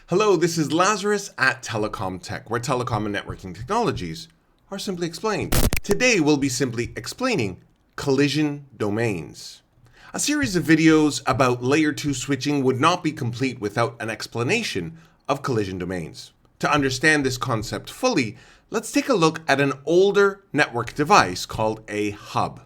Hello, this is Lazarus at telecomTech, where telecom and networking technologies are simply explained. Today we'll be simply explaining collision domains. A series of videos about layer 2 switching would not be complete without an explanation of collision domains. To understand this concept fully, let's take a look at an older network device called a hub.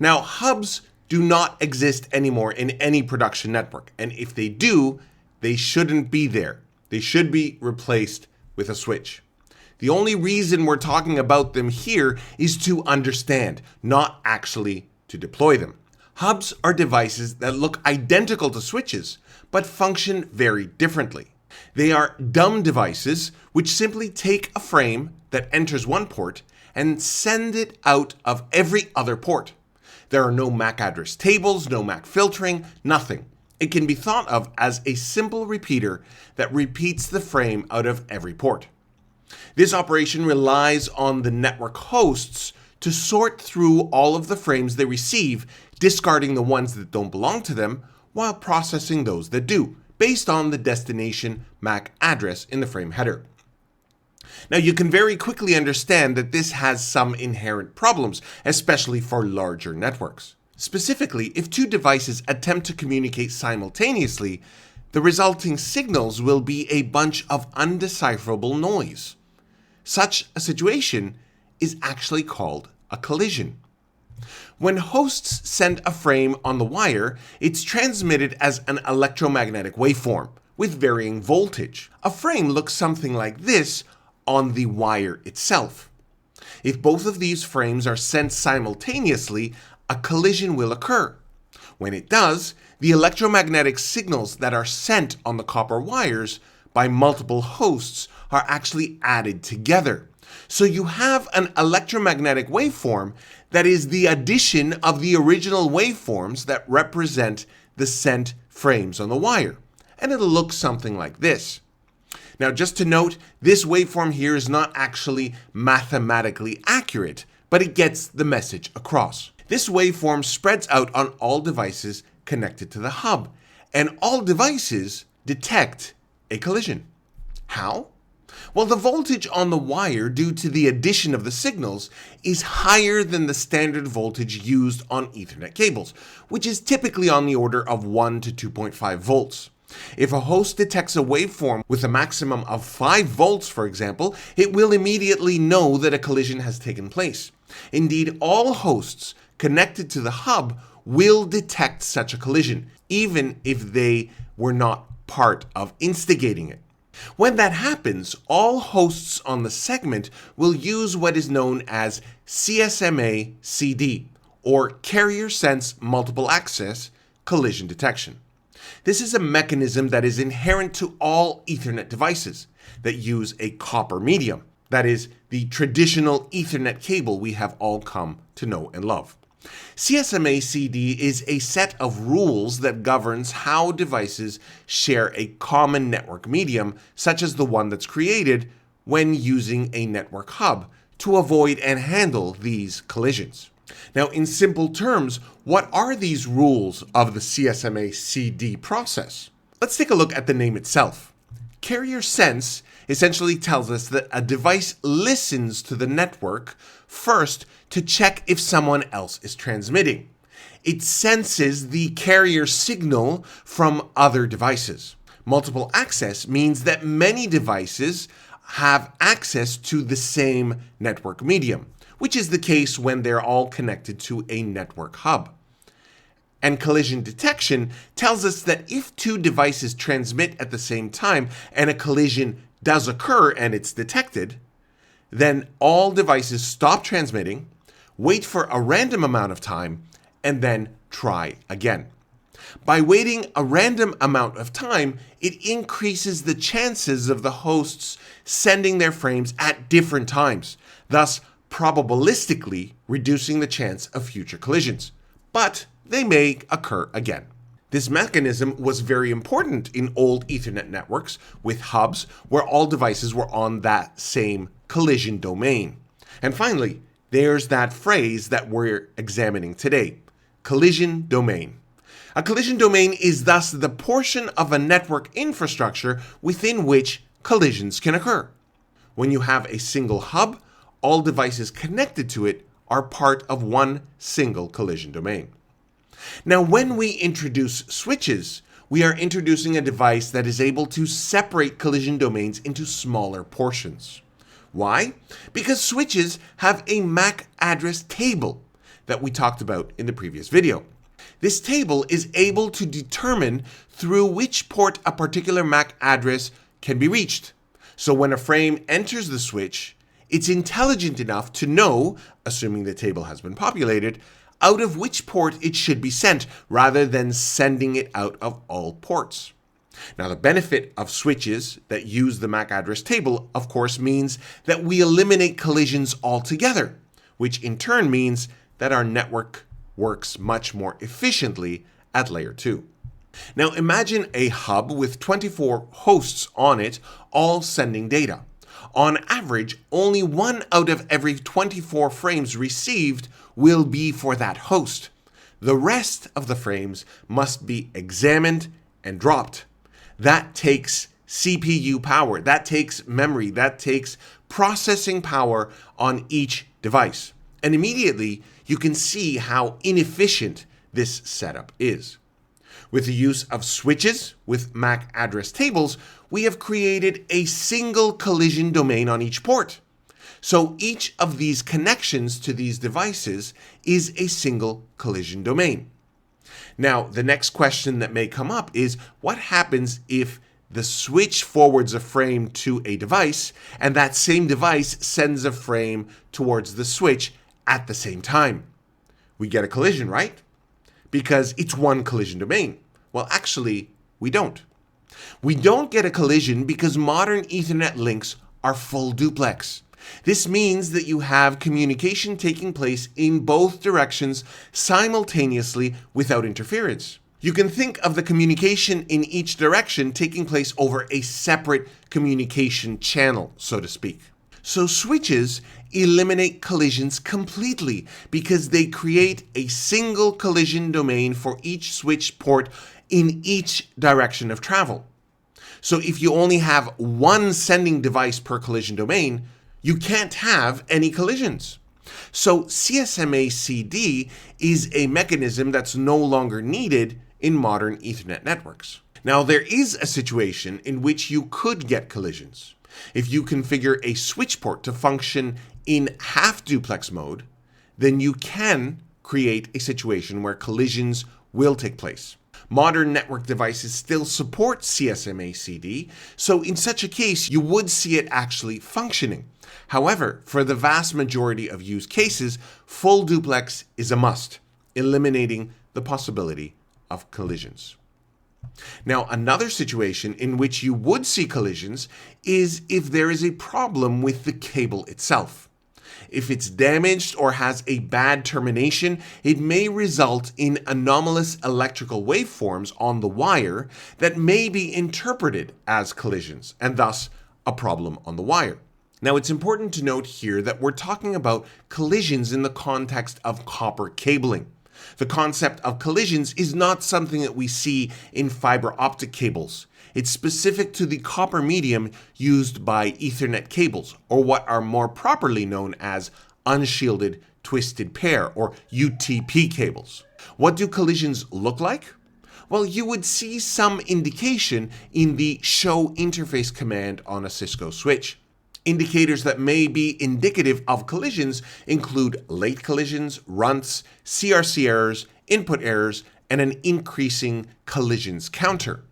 Now, hubs do not exist anymore in any production network, and if they do, they shouldn't be there. They should be replaced with a switch. The only reason we're talking about them here is to understand, not actually to deploy them. Hubs are devices that look identical to switches, but function very differently. They are dumb devices which simply take a frame that enters one port and send it out of every other port. There are no MAC address tables, no MAC filtering, nothing. It can be thought of as a simple repeater that repeats the frame out of every port. This operation relies on the network hosts to sort through all of the frames they receive, discarding the ones that don't belong to them, while processing those that do, based on the destination MAC address in the frame header. Now, you can very quickly understand that this has some inherent problems, especially for larger networks. Specifically, if two devices attempt to communicate simultaneously, the resulting signals will be a bunch of undecipherable noise. Such a situation is actually called a collision. When hosts send a frame on the wire, it's transmitted as an electromagnetic waveform with varying voltage. A frame looks something like this on the wire itself. If both of these frames are sent simultaneously, a collision will occur. When it does, the electromagnetic signals that are sent on the copper wires by multiple hosts are actually added together. So you have an electromagnetic waveform that is the addition of the original waveforms that represent the sent frames on the wire. And it'll look something like this. Now, just to note, this waveform here is not actually mathematically accurate, but it gets the message across. This waveform spreads out on all devices connected to the hub, and all devices detect a collision. How? Well, the voltage on the wire due to the addition of the signals is higher than the standard voltage used on Ethernet cables, which is typically on the order of 1 to 2.5 volts. If a host detects a waveform with a maximum of 5 volts, for example, it will immediately know that a collision has taken place. Indeed, all hosts connected to the hub will detect such a collision, even if they were not part of instigating it. When that happens, all hosts on the segment will use what is known as CSMA CD, or Carrier Sense Multiple Access Collision Detection. This is a mechanism that is inherent to all Ethernet devices that use a copper medium, that is, the traditional Ethernet cable we have all come to know and love. CSMA CD is a set of rules that governs how devices share a common network medium, such as the one that's created when using a network hub, to avoid and handle these collisions. Now, in simple terms, what are these rules of the CSMA CD process? Let's take a look at the name itself. Carrier Sense essentially tells us that a device listens to the network first to check if someone else is transmitting. It senses the carrier signal from other devices. Multiple access means that many devices have access to the same network medium, which is the case when they're all connected to a network hub. And collision detection tells us that if two devices transmit at the same time and a collision does occur and it's detected, then all devices stop transmitting, wait for a random amount of time, and then try again. By waiting a random amount of time, it increases the chances of the hosts sending their frames at different times, thus probabilistically reducing the chance of future collisions. But they may occur again. This mechanism was very important in old Ethernet networks with hubs where all devices were on that same collision domain. And finally, there's that phrase that we're examining today, collision domain. A collision domain is thus the portion of a network infrastructure within which collisions can occur. When you have a single hub, all devices connected to it are part of one single collision domain. Now, when we introduce switches, we are introducing a device that is able to separate collision domains into smaller portions. Why? Because switches have a MAC address table that we talked about in the previous video. This table is able to determine through which port a particular MAC address can be reached. So when a frame enters the switch, it's intelligent enough to know, assuming the table has been populated, out of which port it should be sent, rather than sending it out of all ports. Now, the benefit of switches that use the MAC address table, of course, means that we eliminate collisions altogether, which in turn means that our network works much more efficiently at layer 2. Now, imagine a hub with 24 hosts on it, all sending data. On average, only 1 out of every 24 frames received will be for that host. The rest of the frames must be examined and dropped. That takes CPU power, that takes memory, that takes processing power on each device. And immediately, you can see how inefficient this setup is. With the use of switches with MAC address tables, we have created a single collision domain on each port. So each of these connections to these devices is a single collision domain. Now, the next question that may come up is, what happens if the switch forwards a frame to a device and that same device sends a frame towards the switch at the same time? We get a collision, right? Because it's one collision domain. Well, actually, we don't. We don't get a collision because modern Ethernet links are full duplex. This means that you have communication taking place in both directions simultaneously without interference. You can think of the communication in each direction taking place over a separate communication channel, so to speak. So switches eliminate collisions completely because they create a single collision domain for each switch port in each direction of travel. So if you only have one sending device per collision domain, you can't have any collisions. So CSMA CD is a mechanism that's no longer needed in modern Ethernet networks. Now, there is a situation in which you could get collisions. If you configure a switch port to function in half duplex mode, then you can create a situation where collisions will take place. Modern network devices still support CSMA CD, so in such a case, you would see it actually functioning. However, for the vast majority of use cases, full duplex is a must, eliminating the possibility of collisions. Now, another situation in which you would see collisions is if there is a problem with the cable itself. If it's damaged or has a bad termination, it may result in anomalous electrical waveforms on the wire that may be interpreted as collisions, and thus a problem on the wire. Now, it's important to note here that we're talking about collisions in the context of copper cabling. The concept of collisions is not something that we see in fiber optic cables. It's specific to the copper medium used by Ethernet cables, or what are more properly known as unshielded twisted pair, or UTP cables. What do collisions look like? Well, you would see some indication in the show interface command on a Cisco switch. Indicators that may be indicative of collisions include late collisions, runts, CRC errors, input errors, and an increasing collisions counter.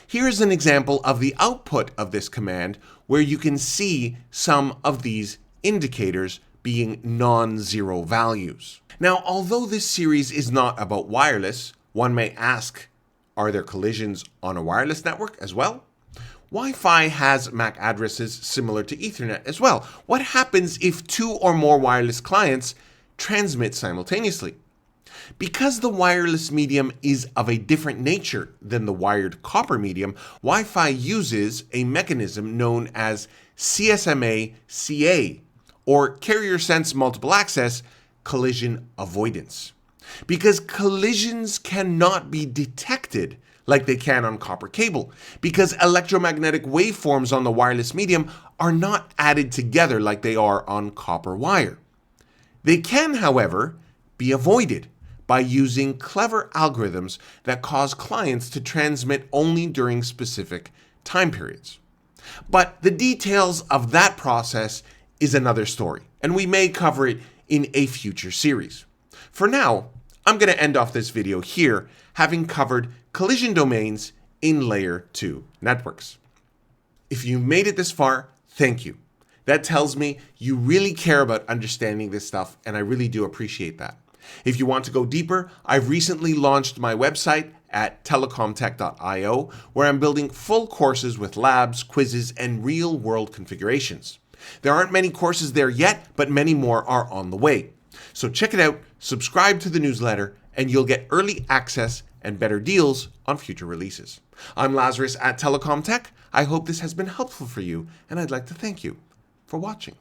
Here is an example of the output of this command where you can see some of these indicators being non-zero values. Now, although this series is not about wireless, one may ask, are there collisions on a wireless network as well? Wi-Fi has MAC addresses similar to Ethernet as well. What happens if 2 or more wireless clients transmit simultaneously? Because the wireless medium is of a different nature than the wired copper medium, Wi-Fi uses a mechanism known as CSMA-CA, or Carrier Sense Multiple Access Collision Avoidance. because collisions cannot be detected like they can on copper cable, because electromagnetic waveforms on the wireless medium are not added together like they are on copper wire. They can, however, be avoided by using clever algorithms that cause clients to transmit only during specific time periods. But the details of that process is another story, and we may cover it in a future series. For now, I'm going to end off this video here, having covered collision domains in Layer 2 networks. If you made it this far, thank you. That tells me you really care about understanding this stuff, and I really do appreciate that. If you want to go deeper, I've recently launched my website at telecomTech.io, where I'm building full courses with labs, quizzes, and real-world configurations. There aren't many courses there yet, but many more are on the way. So check it out, subscribe to the newsletter, and you'll get early access and better deals on future releases. I'm Lazarus at telecomTech. I hope this has been helpful for you, and I'd like to thank you for watching.